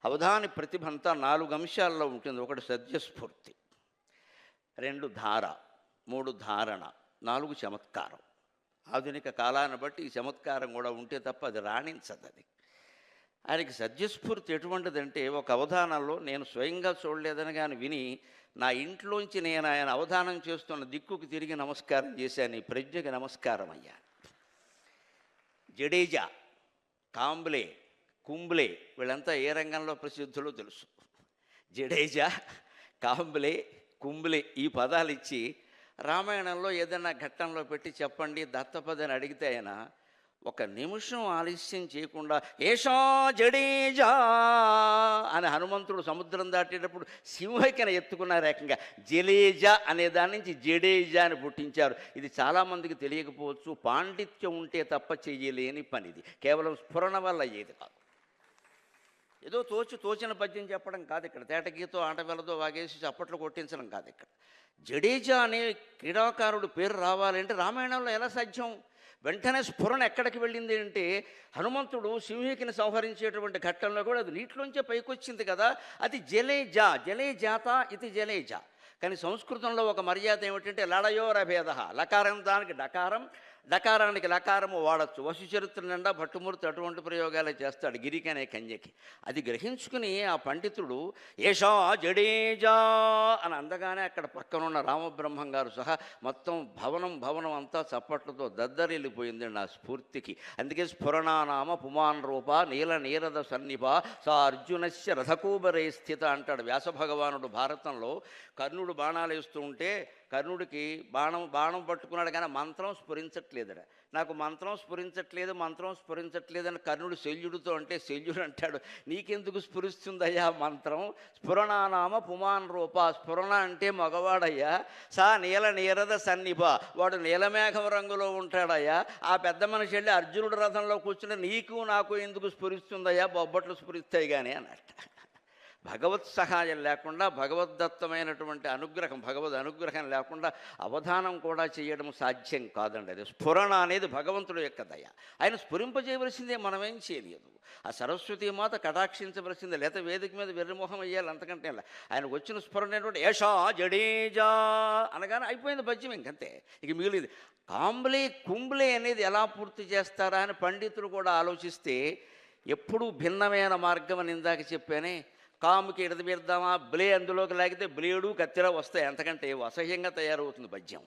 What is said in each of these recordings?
అవధాని ప్రతిభ అంతా 4 అంశాల్లో ఉంటుంది. ఒకటి సద్యస్ఫూర్తి, 2 ధార, 3 ధారణ, 4 చమత్కారం. ఆధునిక కాలాన్ని బట్టి ఈ చమత్కారం కూడా ఉంటే తప్ప అది రాణించదు. అది ఆయనకి సద్యస్ఫూర్తి ఎటువంటిదంటే, ఒక అవధానంలో నేను స్వయంగా చూడలేదని కానీ విని నా ఇంట్లోంచి నేను ఆయన అవధానం చేస్తున్న దిక్కుకు తిరిగి నమస్కారం చేశాను. ఈ ప్రజ్ఞకి నమస్కారం అయ్యా. జడేజా, కాంబ్లే, కుంబ్లే వీళ్ళంతా ఏ రంగంలో ప్రసిద్ధులో తెలుసు. జడేజా, కాంబ్లే, కుంబ్లే ఈ పదాలు ఇచ్చి రామాయణంలో ఏదైనా ఘట్టంలో పెట్టి చెప్పండి దత్తపదని అడిగితే ఆయన ఒక నిమిషం ఆలస్యం చేయకుండా ఏషా జడేజా అని హనుమంతుడు సముద్రం దాటేటప్పుడు సింహకిన ఎత్తుకున్నారు. ఏకంగా జలేజా అనే దాని నుంచి జడేజా అని పుట్టించారు. ఇది చాలామందికి తెలియకపోవచ్చు. పాండిత్యం ఉంటే తప్ప చెయ్యలేని పని. ఇది కేవలం స్ఫురణ వల్ల అయ్యేది కాదు. ఏదో తోచిన పద్యం చెప్పడం కాదు ఇక్కడ. తేటగీతో ఆటవేలతో వాగేసి చప్పట్లు కొట్టించడం కాదు ఇక్కడ. జడేజా అనే క్రీడాకారుడు పేరు రావాలంటే రామాయణంలో ఎలా సాధ్యం? వెంటనే స్ఫురణ ఎక్కడికి వెళ్ళింది అంటే, హనుమంతుడు సింహికిని సంహరించేటువంటి ఘట్టంలో కూడా అది నీటిలోంచే పైకొచ్చింది కదా. అది జలేజా, జలేజాత ఇది జలేజా. కానీ సంస్కృతంలో ఒక మర్యాద ఏమిటంటే లడయోరభేద. లకారం దానికి డకారం, డకారానికి లకారము వాడచ్చు. వసు చరిత్ర నిండా భట్టుమూర్తి అటువంటి ప్రయోగాలే చేస్తాడు గిరికి అనే కన్యకి. అది గ్రహించుకుని ఆ పండితుడు ఏషా జడేజా అని అందగానే అక్కడ పక్కనున్న రామబ్రహ్మం గారు సహా మొత్తం భవనం అంతా చప్పట్లతో దద్దరిల్లిపోయింది నా స్ఫూర్తికి. అందుకే స్ఫురణానామ పుమాన్ రూప నీల నీరద సన్నిభ సా అర్జునస్య రథకూబరే స్థిత అంటాడు వ్యాసభగవానుడు భారతంలో. కర్ణుడు బాణాలు వేస్తూ ఉంటే కర్ణుడికి బాణం పట్టుకున్నాడు కానీ మంత్రం స్ఫురించట్లేదట. నాకు మంత్రం స్ఫురించట్లేదని కర్ణుడు శల్యుడితో అంటే శల్యుడు అంటాడు, నీకెందుకు స్ఫురిస్తుందయ్యా మంత్రం? స్ఫురణానామ పుమాన్ రూప. స్ఫురణ అంటే మగవాడయ్యా. సా నీల నీరద సన్నిభ, వాడు నీలమేఘం రంగులో ఉంటాడయ్యా. ఆ పెద్ద మనిషి వెళ్ళి అర్జునుడి రథంలో కూర్చుని నీకు నాకు ఎందుకు స్ఫురిస్తుందయ్యా? బొబ్బట్లు స్ఫురిస్తాయి కానీ అన్నట్ట. భగవత్ సహాయం లేకుండా, భగవద్దత్తమైనటువంటి అనుగ్రహం, భగవద్ అనుగ్రహం లేకుండా అవధానం కూడా చేయడం సాధ్యం కాదండి. అది స్ఫురణ అనేది భగవంతుడు యొక్క దయ. ఆయన స్ఫురింపజేయవలసిందే, మనమేం చేయలేదు. ఆ సరస్వతీమాత కటాక్షించవలసిందే, లేకపోతే వేదిక మీద వెర్రిమోహం అయ్యాలి. అంతకంటే ఆయనకు వచ్చిన స్ఫురణ ఏంటంటే ఏషా జడేజా అనగానే అయిపోయింది పద్యం, ఇంకంతే. ఇక మిగిలింది కాంబ్లే కుంబ్లే అనేది ఎలా పూర్తి చేస్తారా అని పండితులు కూడా ఆలోచిస్తే ఎప్పుడూ భిన్నమైన మార్గం అని ఇందాక చెప్పానే. కాముకి ఎడదబెడదామా, బ్లే అందులోకి లాగితే బ్లేడు కత్తిరా వస్తాయి. అంతకంటే అసహ్యంగా తయారవుతుంది పద్యం.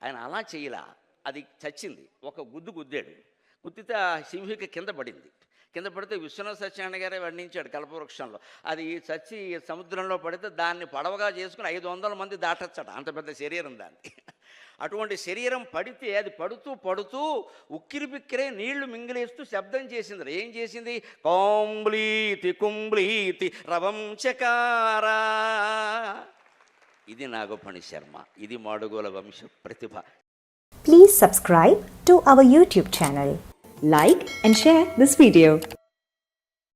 ఆయన అలా చేయలా. అది చచ్చింది. ఒక గుద్దాడు. గుద్దితే ఆ సింహిక కింద పడితే విశ్వనాథ సత్యనారాయణ గారే వర్ణించాడు కల్పవృక్షంలో. అది చచ్చి సముద్రంలో పడితే దాన్ని పడవగా చేసుకుని 500 మంది దాటచ్చట, అంత పెద్ద శరీరం దాన్ని. అటువంటి శరీరం పడితే అది పడుతూ ఉక్కిరి బిక్కిరే నీళ్లు మింగిలేస్తూ శబ్దం చేసింది. ఏం చేసింది? కాంబ్లీతి కుంబ్లీతి రవం చకారా. ఇది నాగపణి శర్మ, ఇది మాడుగోల వంశ ప్రతిభ. Please subscribe to our YouTube channel. Like and share this video.